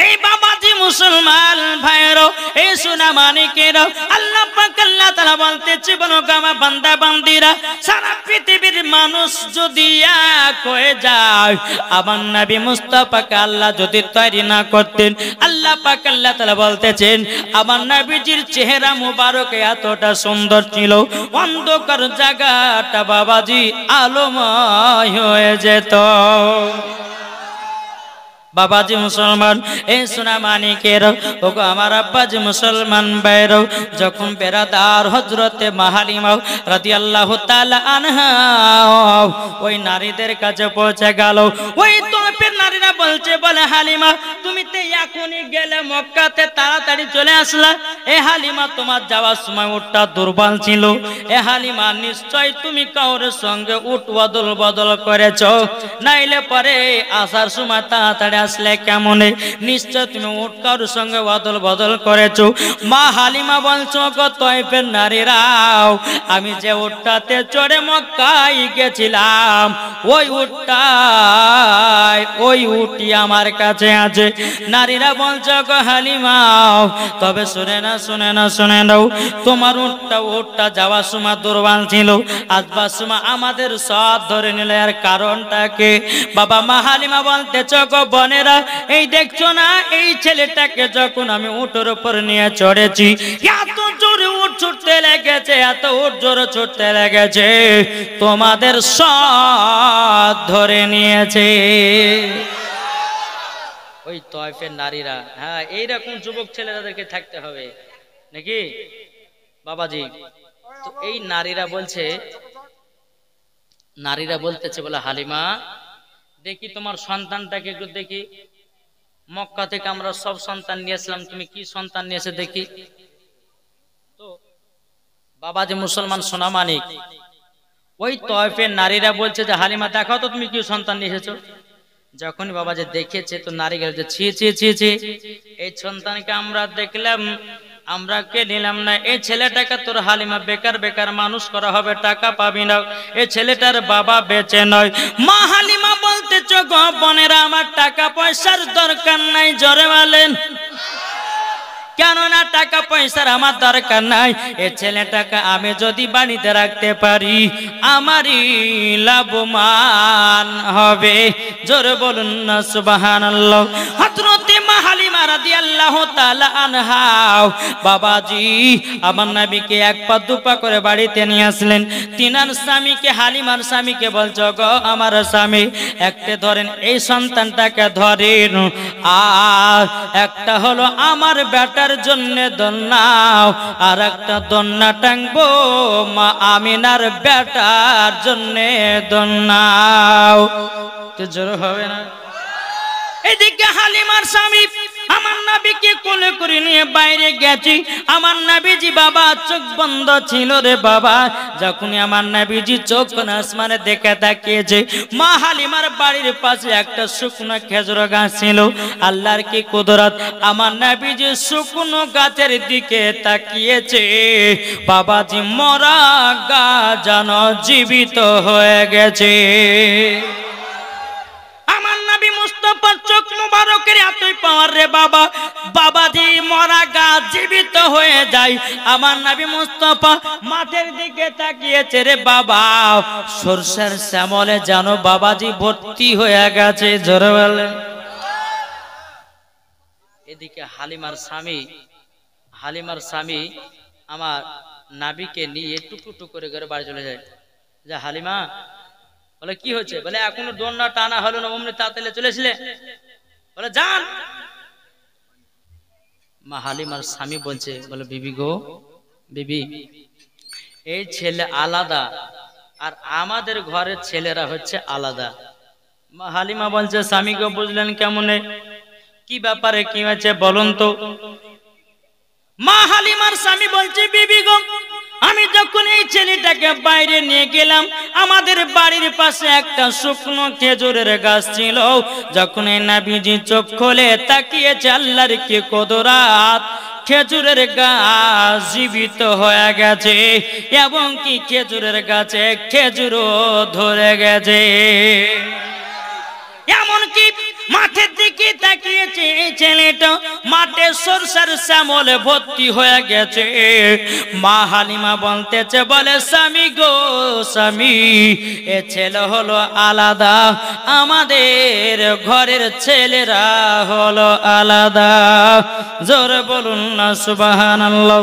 এই বাবাজি মুসলমান ভাইয়েরও, এই সোনা মানিকেরও, আল্লাহ পাক আল্লাহ তাআলা বলতেছে, বলো আমার বান্দা বান্দিরা, সারা পৃথিবীর মানুষ যদি এক হয়ে যায়, আমার নবী মুস্তাফাকে আল্লাহ যদি তৈরি না করতেন, আল্লাহ পাক আল্লাহ তাআলা বলতেছেন, আমার নবীজির চেহারা মুবারক এতটা সুন্দর ছিল, অন্ধকার জায়গাটা বাবাজি আলোময় হয়ে যেত। বাবাজি মুসলমান, এই সোনা মানিকের, ওগো আমার আব্বাজি মুসলমান ভাইরও, যখন বেরাদার হযরতে মা হালিমা রাদিয়াল্লাহু তাআলা আনহা ওই নারীদের কাছে পৌঁছে গেল, ওই তোপের নারীরা বলছে, বলে হালিমা তুমি তো এখনই গেলে মক্কাতে, তাড়াতাড়ি চলে আসলা। এ হালিমা তোমার যাওয়ার সময় উটটা দুর্বল ছিল, এ হালিমা নিশ্চয় তুমি কাউরের সঙ্গে উট বদল বদল করেছো, নাইলে পরে আসার সময় তাড়াতাড়ি আসলে কেমনে, নিশ্চয় তুমি উট কারোর সঙ্গে বদল বদল করেছো। মা হালিমা বলছো, গো তয়ফের নারীরাও, আমি যে উটটাতে চড়ে মক্কায় গেছিলাম, ওই উটটি আমার কাছে আছে। নারীরা বলছো, গো হালিমাও, তবে শুনে নাও, তোমার উটটা যাওয়ার সময় দুর্বল ছিল, আসবার সময় আমাদের সব ধরে নিলে, আর কারণটাকে? বাবা মা হালিমা বলতেছো, গো বোনেরা, এই দেখছো না, এই ছেলেটাকে যখন আমি উটের উপর নিয়ে চড়েছি, এত জোরে উট ছুটতে লেগেছে, এত উট জোরে ছুটতে লেগেছে, তোমাদের সব ধরে নিয়েছে। ওই তয়ফের নারীরা, হ্যাঁ এইরকম যুবক ছেলেদেরকে থাকতে হবে নাকি বাবাজি? তো এই নারীরা বলতেছে, বলে হালিমা দেখি তোমার সন্তানটাকে একটু দেখি, মক্কা থেকে আমরা সব সন্তান নিয়েছিলাম, তুমি কি সন্তান নিয়েছে দেখি। তো বাবাজি মুসলমান সোনা মানিক, ওই তয়ফের নারীরা বলছে যে হালিমা দেখাও তো তুমি কি সন্তান নিয়ে এসেছো। যখন বাবাজি দেখেছে, তো নারী গেল যে ছি, এই সন্তানকে আমরা দেখলাম, আমরা কে নিলাম না, এই ছেলেটাকে তোর হালিমা বেকার মানুষ করা হবে, টাকা পাবি না, এই ছেলেটার বাবা বেঁচে নয়। মা হালিমা বলতেছ, গো বোনেরা, আমার টাকা পয়সার দরকার নাই, জোরে বলেন, কেননা টাকা পয়সার আমার দরকার নাই, এই ছেলেটাকে আমি যদি বাড়িতে রাখতে পারি আমারই লাভবান হবে, জোরে বলুন না সুবহানাল্লাহ। হযরতে মা হালিমা রাদিয়াল্লাহু তাআলা আনহা বাবাজি আমার নবীকে এক পা দুপা করে বাড়িতে নিয়ে আসলেন। তিনার স্বামীকে, হালিমার স্বামীকে বলছো, গো আমার স্বামী, একটা ধরেন, এই সন্তানটাকে ধরেন, আর একটা হলো আমার বেটার জন্য দন্নাও, আর একটা দন্না টাঙ্গবো মা আমিনার বেটার জন্য দন্নাও। তো জোর হবে না? এদিকে হালিমার স্বামী আমার নবীকে কোলে করে নিয়ে বাইরে গেছি, আমার নবীজি বাবা চোখ বন্ধ ছিল রে বাবা, যখনই আমার নবীজি চোখ আসমানে দেখে তাকিয়েছে, মা হালিমার বাড়ির পাশে একটা শুকনো খেজুর গাছ ছিল। আল্লাহর কি কুদরত, আমার নবীজি শুকনো গাছের দিকে তাকিয়েছে, বাবাজি মরা গাছ যেন জীবিত হয়ে গেছে। আমার নবী মুস্তাফার চোখ মুবারকের এতই পাওয়ার রে বাবা, বাবাজি মরা গাছ জীবিত হয়ে যায়। আমার নবী মুস্তাফা মাঠের দিকে তাকিয়েছে রে বাবা, সরষের শ্যামলে যেন বাবাজি ভর্তি হয়ে গেছে, জোরে বলেন। এদিকে হালিমার স্বামী আমার নাবিকে নিয়ে টুকটুক করে ঘরে বাড়ি চলে যায়। যে হালিমা, বলে কি হয়েছে? বলে এখনো দোলনা টানা হলো না, অমনি তাড়াতাড়ি চলেছিলে। বলে যান। মা হালিমার স্বামী বলছে, বলে বিবি গো, বিবি, এই ছেলে আলাদা আর আমাদের ঘরের ছেলেরা হচ্ছে আলাদা। মা হালিমা বলছে, স্বামী গো বুঝলেন কেমনে, কি ব্যাপারে কি হয়েছে বলুন তো। মা হালিমার স্বামী বলছে, বিবি গো, আমি যখন এই ছেলেটাকে বাইরে নিয়ে গেলাম, আমাদের বাড়ির পাশে একটা শুকনো খেজুরের গাছ ছিল, যখন এই নবীজি চোখ খোলে তাকিয়েছে, আল্লাহর কি কুদরত, খেজুরের গাছ জীবিত হয়ে গেছে, এবং কি খেজুরের গাছে খেজুরও ধরে গেছে। এমনকি মাঠের দিকে তাকিয়েছে এই ছেলেটা মাঠে সরষার শ্যামলে ভর্তি হয়ে গেছে মা হালিমা বলতেছে বলে স্বামী গো স্বামী এ ছেলে হলো আলাদা আমাদের ঘরের ছেলেরা হলো আলাদা জোরে বলুন না সুবহানাল্লাহ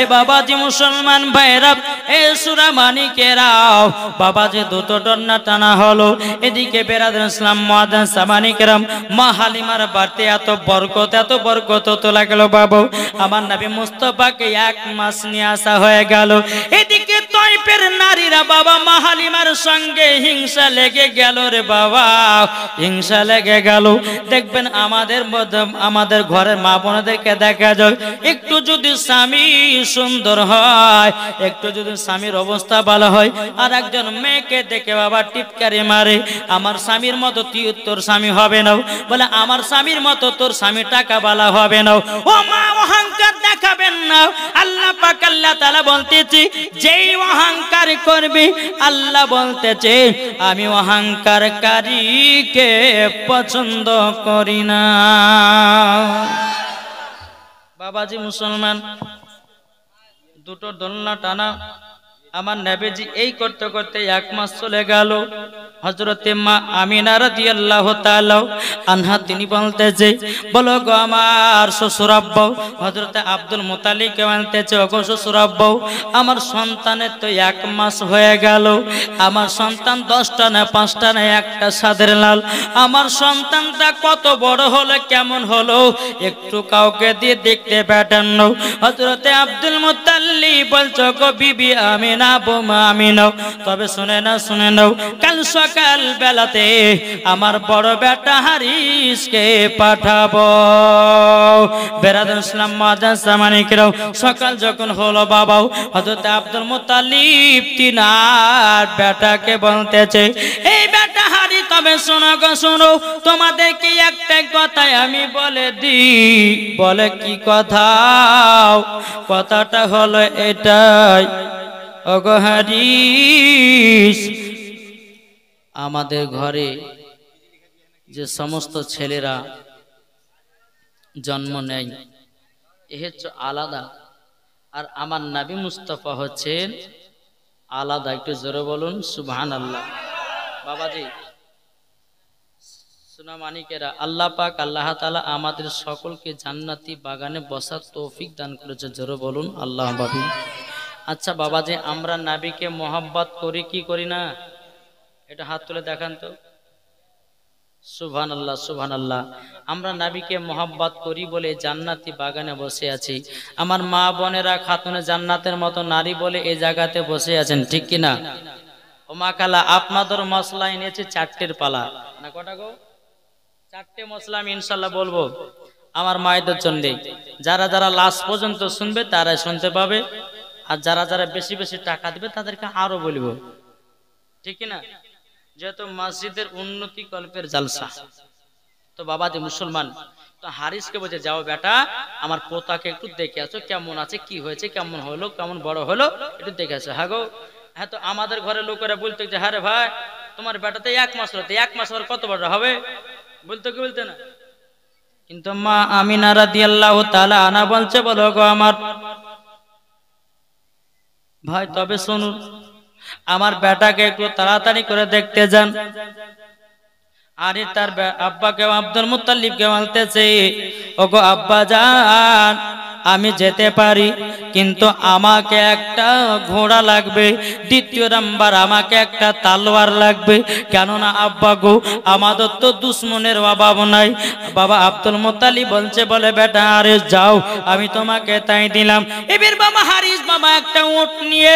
এ বাবাজি মুসলমান ভাইরা এ সূরা মানিকেরাও বাবাজি দুটো ডন্না টানা হলো এদিকে বেরাদার ইসলাম মুআদ্দিন সামানি কেরাম মা হালিমার বাড়িতে এত বরকত তো লাগলো বাবু আমার নবী মুস্তাফাকে এক মাস নিয়ে আসা হয়ে গেল এদিকে তয়ফের নারীরা বাবা মা হালিমার সঙ্গে হিংসা লেগে গেল রে বাবা হিংসা লেগে গেল দেখবেন আমাদের ঘরের মা বোনদেরকে দেখা যায় একটু যদি স্বামী সুন্দর হয় একটু যদি স্বামীর অবস্থা ভালো হয় আর একজন মেয়েকে দেখে বাবা টিপকারি মারে আমার স্বামীর মতো তোর স্বামী হবে না বলে আমার স্বামীর মতো তোর স্বামী টাকা বালা হবে না ও মা অহংকার দেখাবেন না আল্লাহ পাক আল্লাহ তাআলা বলতেছে যেই অহংকার করবে আল্লাহ বলতেছে আমি অহংকারকারীকে পছন্দ করি না বাবাজি মুসলমান দুটো দোলনা টানা আমার নবীজি এই করতে করতে এক মাস চলে গেল হযরতে মা আমিনা রাদিয়াল্লাহু তাআলা আনহা তিনি বলতেছে বলো গো আমার শ্বশুর আব্বা হযরতে আব্দুল মুত্তালিবকে বলতেছে ওগো শ্বশুর আব্বা আমার সন্তানের তো এক মাস হয়ে গেল আমার সন্তান 10টা না 5টা না একটা সাদের লাল আমার সন্তানটা কত বড় হলো কেমন হলো একটু কাউকে দিয়ে দেখতে পাঠান না হযরতে আব্দুল মুত্তালিব বলছো গো বিবি আমিনা বোমা আমিনা তবে শুনে নাও কাল সকাল বেলাতে আমার বড় বেটা হারিসকে পাঠাবো বেরাদার ইসলাম মুআদ্দিন সামানি কেরাম সকাল যখন হলো বাবাও হযরত আব্দুল মুত্তালিব তিনার বেটাকে বলতেছে এই বেটা হারি তবে শোনো গো শোনো তোমাদেরকে একটা কথাই আমি বলে দিই বলে কি কথাটা হলো এটাই ওগো হারিস আমাদের ঘরে যে সমস্ত ছেলেরা জন্ম নেয় এ হচ্ছে আলাদা আর আমার নবী মুস্তাফা হচ্ছেন আলাদা একটু জোরে বলুন সুবহানাল্লাহ বাবাজি সোনা মানিকেরা আল্লাহ পাক আল্লাহ তাআলা আমাদের সকলকে জান্নাতি বাগানে বসার তৌফিক দান করেছে জোরে বলুন আল্লাহ বাবি আচ্ছা বাবাজি আমরা নবীকে মোহাব্বত করি কি করি না এটা হাত তুলে দেখান তো সুবহানাল্লাহ সুবহানাল্লাহ আমরা নবীকে মোহাব্বত করি বলে জান্নাতি বাগানে বসে আছি আমার মা বোনেরা খাতুনে জান্নাতের মতো নারী বলে এই জায়গাতে বসে আছেন ঠিক কি না ও মা কালা আপনাদের মশলা এনেছে 4টের পালা না কটা গো 4টে মশলা আমি ইনশাআল্লাহ বলবো আমার মায়েদের জন্য যারা যারা লাস্ট পর্যন্ত শুনবে তারাই শুনতে পাবে আর যারা যারা বেশি বেশি টাকা দিবে তাদেরকে আরো বলবো ঠিক কি না যেহেতু মসজিদের উন্নতি কল্পের জালসা তো বাবাজি মুসলমান তো হারিসকে বলছে যাও বেটা আমার পোতাকে একটু দেখে আসো কেমন আছে কি হয়েছে কেমন হলো কেমন বড় হলো একটু দেখে আসো হ্যাঁ গো হ্যাঁ তো আমাদের ঘরের লোকেরা বলতে যে হ্যাঁ রে ভাই তোমার বেটাতে 1 মাস হলো 1 মাস পর কত বড় হবে বলতে কি বলতে না কিন্তু মা আমিনা রাদিয়াল্লাহু তাআলা আনা বলছে বলো গো আমার ভাই তবে শুনুন আমার বেটাকে একটু তাড়াতাড়ি করে দেখতে যান আরে তার আব্বাকে আব্দুল মুত্তালিবকে বলতেছে ওগো আব্বা জান আমি যেতে পারি কিন্তু আমাকে একটা ঘোড়া লাগবে দ্বিতীয় নাম্বার আমাকে একটা তলোয়ার লাগবে কেননা আব্বা গো আমাদের তো দুশমনের অভাব নাই বাবা আব্দুল মুত্তালিব বলছে বলে বেটা আরে যাও আমি তোমাকে তাই দিলাম এবার বাবা হারিস বাবা একটা উট নিয়ে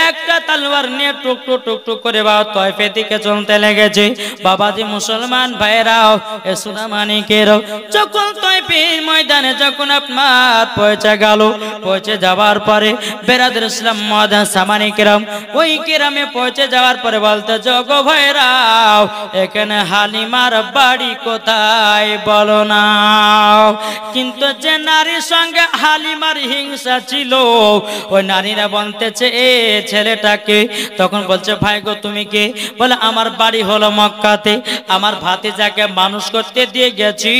একটা তলোয়ার নিয়ে টুক টুক করে বাবা তয়ফের দিকে চলতে লেগেছে বাবাজি মুসলমান ভাইরাও এ সোনা মানিকেরাও যখন তয়ফের ময়দানে যখন আপনার পৌঁছে গেল। পৌঁছে যাওয়ার পরে বেরাদুল ইসলাম মুআজ্জিন সামানি কিরাম ওই কিরামে পৌঁছে যাওয়ার পরে বলতে যোগো ভাইরাও এখানে হালিমার বাড়ি কোথায় বলো না। কিন্তু যে নারীর সঙ্গে হালিমার হিংসা ছিল ওই নারীরা বলতেছে এ ছেলেটাকে। তখন বলছে ভাই গো তুমি কে? বলে আমার বাড়ি হলো মক্কাতে, আমার ভাতিজাকে মানুষ করতে দিয়ে গেছি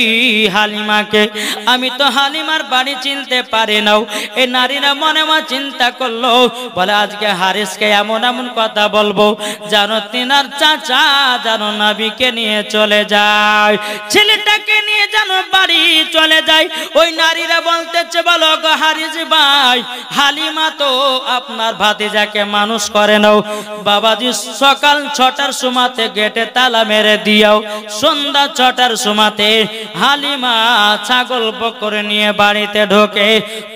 হালিমাকে, আমি তো হালিমার বাড়ি চিনতে পারি না। এই নারীরা মনে মনে চিন্তা করলো, বলে আজকে হারিসকে এমন এমন কথা বলবো জানো তিনার চাচা জানো নবীকে নিয়ে চলে যায়, ছেলেটাকে নিয়ে জানো বাড়ি চলে যায়। ওই নারীরা বলতেছে বলো গো হারিস ভাই হালিমা তো আপনার ভাতিজাকে মানুষ করে নাও। বাবাজি সকাল 6টার সময়তে গেটে তালা মেরে দিও, সন্ধ্যা 6টার সময়তে হালিমা ছাগল বকরে নিয়ে বাড়িতে ঢোকে,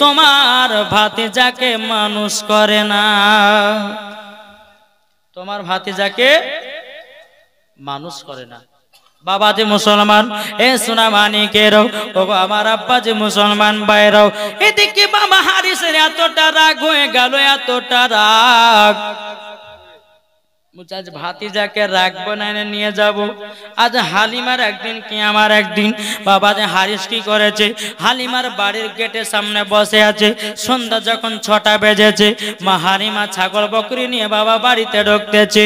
তোমার ভাতিজাকে মানুষ করে না, তোমার ভাতিজাকে মানুষ করে না। বাবাজি মুসলমান এ সোনা মানিকেরও ও আমার আব্বাজি মুসলমান ভাইরাও, এদিকে বাবা হারিসের এতটা রাগ হয়ে গেল, এতটা রাগ আজ ভাতিজাকে রাখবো না নিয়ে যাব। আজ হালিমার একদিন কি আমার একদিন। বাবা যে হারিস কি করেছে, হালিমার বাড়ির গেটের সামনে বসে আছে। সন্ধ্যা যখন 6টা বেজেছে, মা হালিমা ছাগল বকরি নিয়ে বাবা বাড়িতে ঢুকতেছে।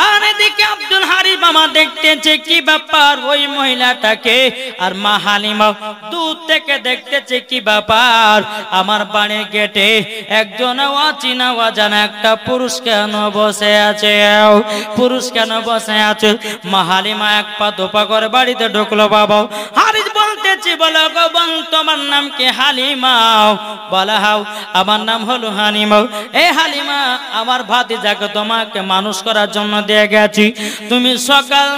আর এদিকে আব্দুল হারিস মামা দেখতেছে কি ব্যাপার ওই মহিলাটাকে, আর মা হালিমা দূর থেকে দেখতেছে কি ব্যাপার আমার বাড়ির গেটে একজন অচেনা অজানা একটা পুরুষ কেন বসে আছে, পুরুষ কেন বসে আছে। মা হালিমা এক পা দুপা করে বাড়িতে ঢুকলো। বাবা হারিস বলতেছি বলো গো বোন তোমার নাম কি? হালিমা। বলা হাও আমার নাম হলো হালিমা। এই হালিমা আমার ভাতিজাকে তোমাকে মানুষ করার জন্য দিয়ে গেছি, তুমি সকাল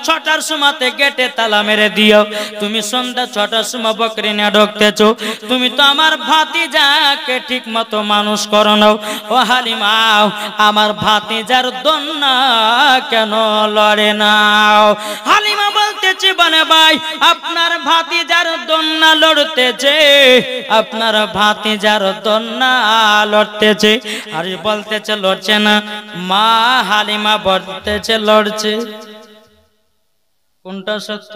6টার সময়তে গেটে তালা মেরে দিও, তুমি সন্ধ্যা 6টার সময় বকরি নিয়ে ঢুকতেছো, তুমি তো আমার ভাতিজাকে ঠিক মতো মানুষ করো না। ও হালিমা আমার ভাতিজার দন্না কেন লড়ে না? হালিমা বলতেছে বলে ভাই আপনার ভাতিজার দন্না লড়তেছে, আপনার ভাতিজার দন্না লড়তেছে। আর বলতেছে লড়ছে না, মা হালিমা বলতেছে লড়ছে। কোনটা সত্য?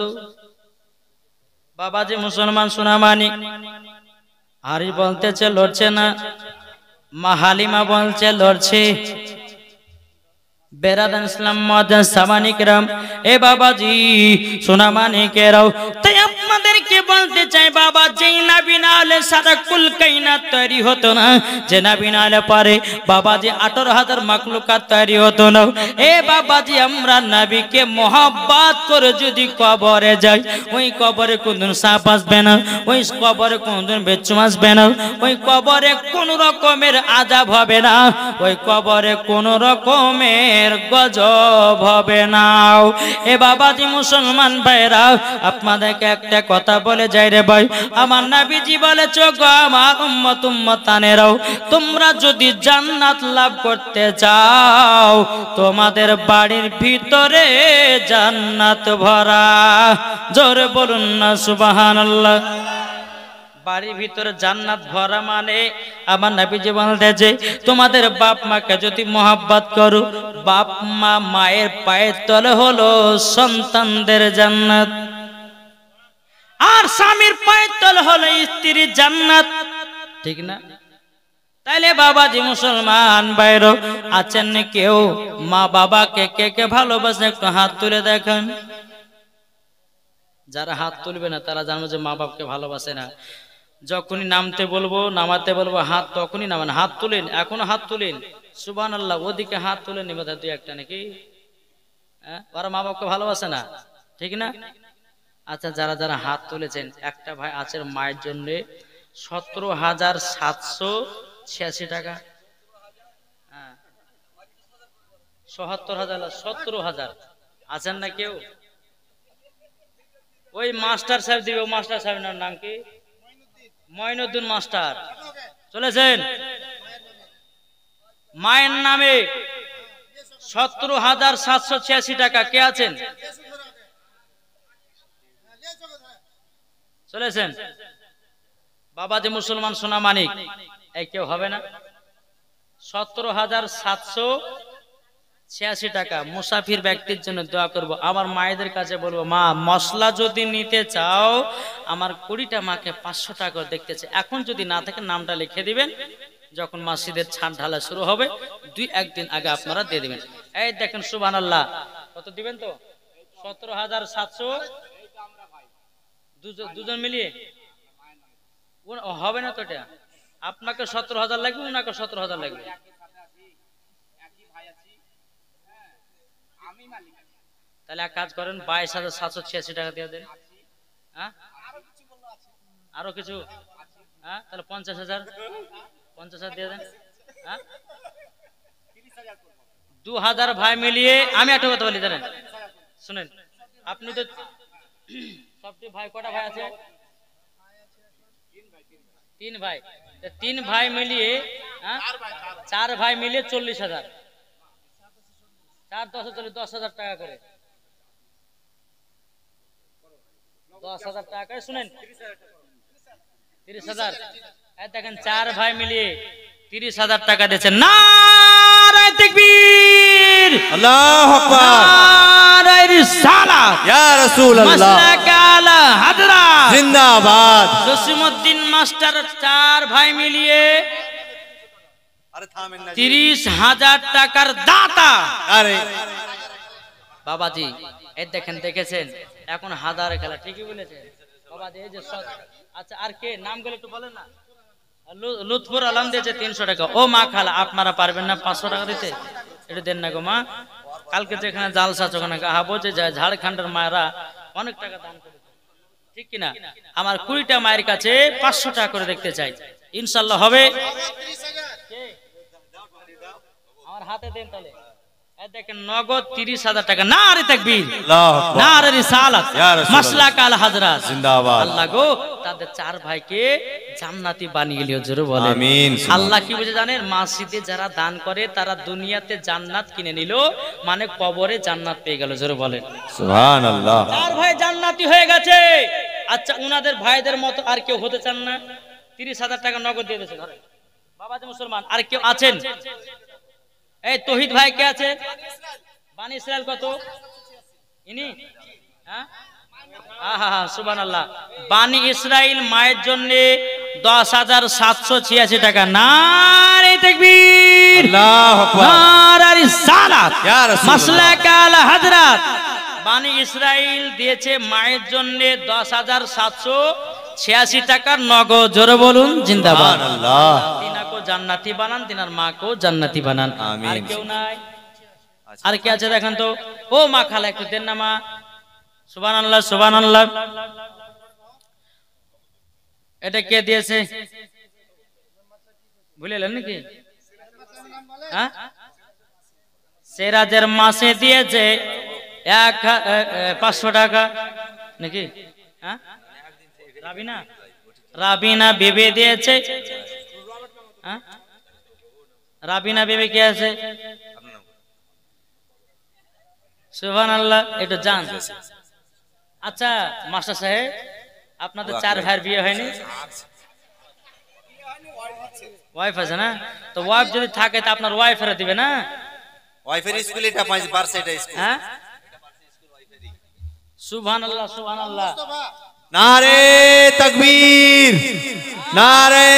বাবাজি মুসলমান সোনা মানিক আর বলতেছে লড়ছে না, মা হালিমা বলছে লড়ছে। বেরাদান ইসলাম মুআজ্জিন সামানি কিরাম এ বাবাজি সোনা মানিকেরাও, তাই আপনাদেরকে বলতে চাই বাবা যেই নবী না হলে সারা কুল কায়নাত তৈরি হতো না, যে নবী না হলে পারে বাবাজি 18,000 মাখলুকাত তৈরি হতো না। এ বাবাজি আমরা নবীকে মোহাব্বত করে যদি কবরে যাই, ওই কবরে কোনদিন সাপ আসবে না, ওই কবরে কোনদিন বেচ্ছু আসবে না, ওই কবরে কোন রকমের আযাব হবে না, ওই কবরে কোন রকমের গজব হবে না। এ বাবাজি মুসলমান ভাইরা আপনাদেরকে একটা কথা বলে যাই রে ভাই, আমার নবীজি বলেছো গো আমার উম্মত উম্মতানেরাও তোমরা যদি জান্নাত লাভ করতে চাও তোমাদের বাড়ির ভিতরে জান্নাত ভরা, জোরে বলুন না সুবহানাল্লাহ। বাড়ির ভিতরে জান্নাত ভরা মানে আমার নবীজি বলতেছে তোমাদের বাপ মাকে যদি মোহাব্বত করো, বাপ মা মায়ের পায়ের তলে হলো সন্তানদের জান্নাত, আর স্বামীর পায়ের তলে হলো স্ত্রীর জান্নাত, ঠিক না? তাইলে বাবাজি মুসলমান ভাইরা আছেন না কেউ মা বাবাকে কে কে ভালোবাসে? একটু হাত তুলে দেখেন। যারা হাত তুলবে না তারা জানবে যে মা বাপকে ভালোবাসে না। যখনই নামতে বলবো নামাতে বলবো হাত তখনই নামান, হাত তুলেন, এখনো হাত তুলেন সুবহানাল্লাহ। ওদিকে হাত তুলে নিবে দুই একটা নাকি, ওরা মা বাপকে ভালোবাসে না, ঠিক না? আচ্ছা যারা যারা হাত তুলেছেন একটা ভাই আছে মায়ের জন্য 17,786 টাকা, 77,000 17,000 আছেন না কেউ? ওই মাস্টার সাহেব দিবে, মাস্টার সাহেবের নাম কি? মঈনুদ্দিন মাস্টার চলেছেন। মায়ের নামে 17,786 টাকা কে আছেন? চলেছেন। বাবা যে মুসলমান সোনা মানিক এই কেউ হবে না? 17,786 টাকা মুসাফির ব্যক্তির জন্য দোয়া করব। আমার মায়েদের কাছে বলবো, মা মশলা যদি নিতে চাও আমার 20টা মাকে 500 টাকা দেখতে চাই। এখন যদি না থাকে নামটা লিখে দিবেন, যখন মসজিদের ছাদ ঢালা শুরু হবে 2-1 দিন আগে আপনারা দিয়ে দিবেন। এই দেখেন সুবহানাল্লাহ, কত দিবেন তো? 17,700 দুজন মিলিয়ে হবে না তো? এটা আপনাকে 17,000 লাগবে, ওনাকে 17,000 লাগবে। তাহলে এক কাজ করেন, 22,786 টাকা দিয়ে দেন। হ্যাঁ আরো কিছু? হ্যাঁ তাহলে 50,000 দিয়ে দেন। হ্যাঁ 2,000 ভাই মিলিয়ে। আমি একটা কথা বলি জানেন, শুনেন, আপনি তো সবটি ভাই, কটা ভাই আছে? 3 ভাই। 3 ভাই মিলিয়ে 4 ভাই মিলিয়ে 40,000। 4 10 40, 10,000 টাকা করে। 10,000 টাকা করে। শুনেন 30,000। দেখেন 4 ভাই মিলিয়ে 30,000 টাকা দিয়েছেন। নারায়ে তাকবীর, আল্লাহু আকবার, নারায়ে রিসালাত, ইয়া রাসূলুল্লাহ, মাসলাক আলা হাজরাত জিন্দাবাদ। জসিমউদ্দিন মাস্টার 4 ভাই মিলিয়ে আরে থামেন না, 30,000 টাকার দাতা। আরে বাবাজি এই দেখেন, দেখেছেন এখন হাজার খেলা। ঠিকই বলেছেন বাবাজি, এই যে আচ্ছা আর কে নাম গুলো একটু বলেন না। লুৎফুর আলম দিয়েছে 300 টাকা। ও মা খালা, আপনারা পারবেন না 500 টাকা দিতে? একটু দেন না গো মা। কালকে যেখানে জালসা ওখানে বলছে যায় ঝাড়খণ্ডের মায়েরা অনেক টাকা দান করেছে, ঠিক কিনা? আমার 20টা মায়ের কাছে 500 টাকা করে দেখতে চাই, ইনশাল্লাহ হবে। আমার হাতে দেন তাহলে। দেখেন নগদ 30,000 টাকা। নারে তাকবীর, নারে রিসালাত, মাসলাক আল হাজরাত, জিন্দাবাদ। আল্লাহ গো তাদের 4 ভাইকে জান্নাতি বানিয়ে লিও, জোরে বলেন আমিন। আল্লাহ কি বুঝে জানেন? মসজিদে যারা দান করে তারা দুনিয়াতে জান্নাত কিনে নিল, মানে কবরে জান্নাত পেয়ে গেল, জোরে বলেন সুবহানাল্লাহ। 4 ভাই জান্নাতি হয়ে গেছে। আচ্ছা উনাদের ভাইদের মতো আর কেউ হতে চান না? 30,000 টাকা নগদ দিয়ে দিয়েছে ধরে বাবাজি মুসলমান। আর কেউ আছেন? এই তৌহিদ ভাই কে আছে? বানি ইসরাইল কত? ইনি হ্যাঁ সুবহানাল্লাহ। বানি ইসরাইল মায়ের জন্য 10,786 টাকা। নারে তাকবীর, আল্লাহু আকবার, নারে রিসালাত, ইয়া রাসূলুল্লাহ, মাসলাক আল হাজরাত। বানি ইসরাইল দিয়েছে মায়ের জন্য 10,786 টাকা নগদ, জোরে বলুন জিন্দাবাদ। সুবহানাল্লাহ। তিনাকে জান্নাতি বানান, তিনার মাকেও জান্নাতি বানান। আর কেউ নাই? আর কে আছে দেখেন তো? ও মা খালা একটু দেন না মা। সুবহানাল্লাহ, সুবহানাল্লাহ। এটা কে দিয়েছে ভুলেলেন নাকি? হ্যাঁ সেরাজের মাসে দিয়েছে 500 টাকা নাকি? হ্যাঁ রাবিনা বেবে দিয়েছে। হ্যাঁ রাবিনা বেবে কে আছে? সুবহানাল্লাহ, একটু জান। আচ্ছা মাস্টার সাহেব, আপনাদের 4 ভাইয়ের বিয়ে হয়নি? ওয়াইফ আছে না? তো ওয়াইফ যদি থাকে তো আপনার ওয়াইফেরা দিবে না? ওয়াইফের স্কুল এটা 5% এটা স্কুল। হ্যাঁ সুবহানাল্লাহ, সুবহানাল্লাহ। নারে তাকবীর, নারে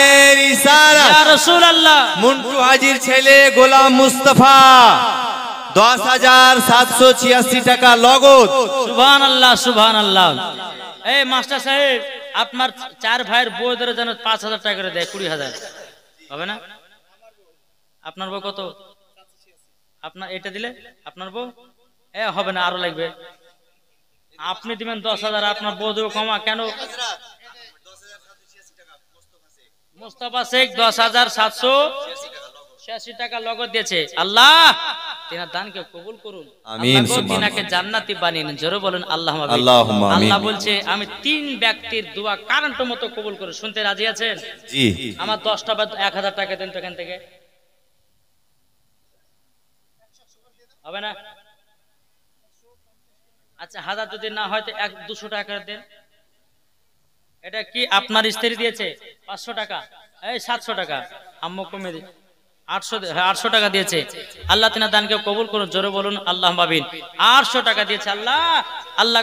রিসালাত, ইয়া রাসূলুল্লাহ। মুন্টু হাজির ছেলে গোলাম মুস্তাফা 10,786 টাকা নগদ। সুবহানাল্লাহ, সুবহানাল্লাহ। এই মাস্টার সাহেব, আপনার 4 ভাইয়ের বউদের যেন 5,000 টাকা করে দেয়, 20,000 হবে না? আপনার বউ কত? আপনার এটা দিলে আপনার বউ হবে না, আরো লাগবে। আপনি দিবেন 10,000, আপনার বউ দেবে কমা কেন? মুস্তাফা শেখ 10,786 টাকা নগদ দিয়েছে। আল্লাহ তিনার দানকে কবুল করুন, আমিন। তিনাকে জান্নাতি বানিয়ে নিন, জোরে বলেন আল্লাহুম্মা আমিন। আল্লাহ বলছে আমি 3 ব্যক্তির দোয়া কারেন্ট মতো কবুল করে। শুনতে রাজি আছেন? জি। আমার 10টা বা 1,000 টাকা দেন তো এখান থেকে, হবে না? আচ্ছা 1000 যদি না হয় তো 200 টাকা দেন। এটা কি আপনার স্ত্রী দিয়েছে 500 টাকা, এই 700 টাকা, আম্মু কমে 800 টাকা দিয়েছে। আল্লাহ তিনার দানকে কবুল করুন, জোরে বলুন আল্লাহ আমিন। 800 টাকা দিয়েছে আল্লাহ, আল্লাহ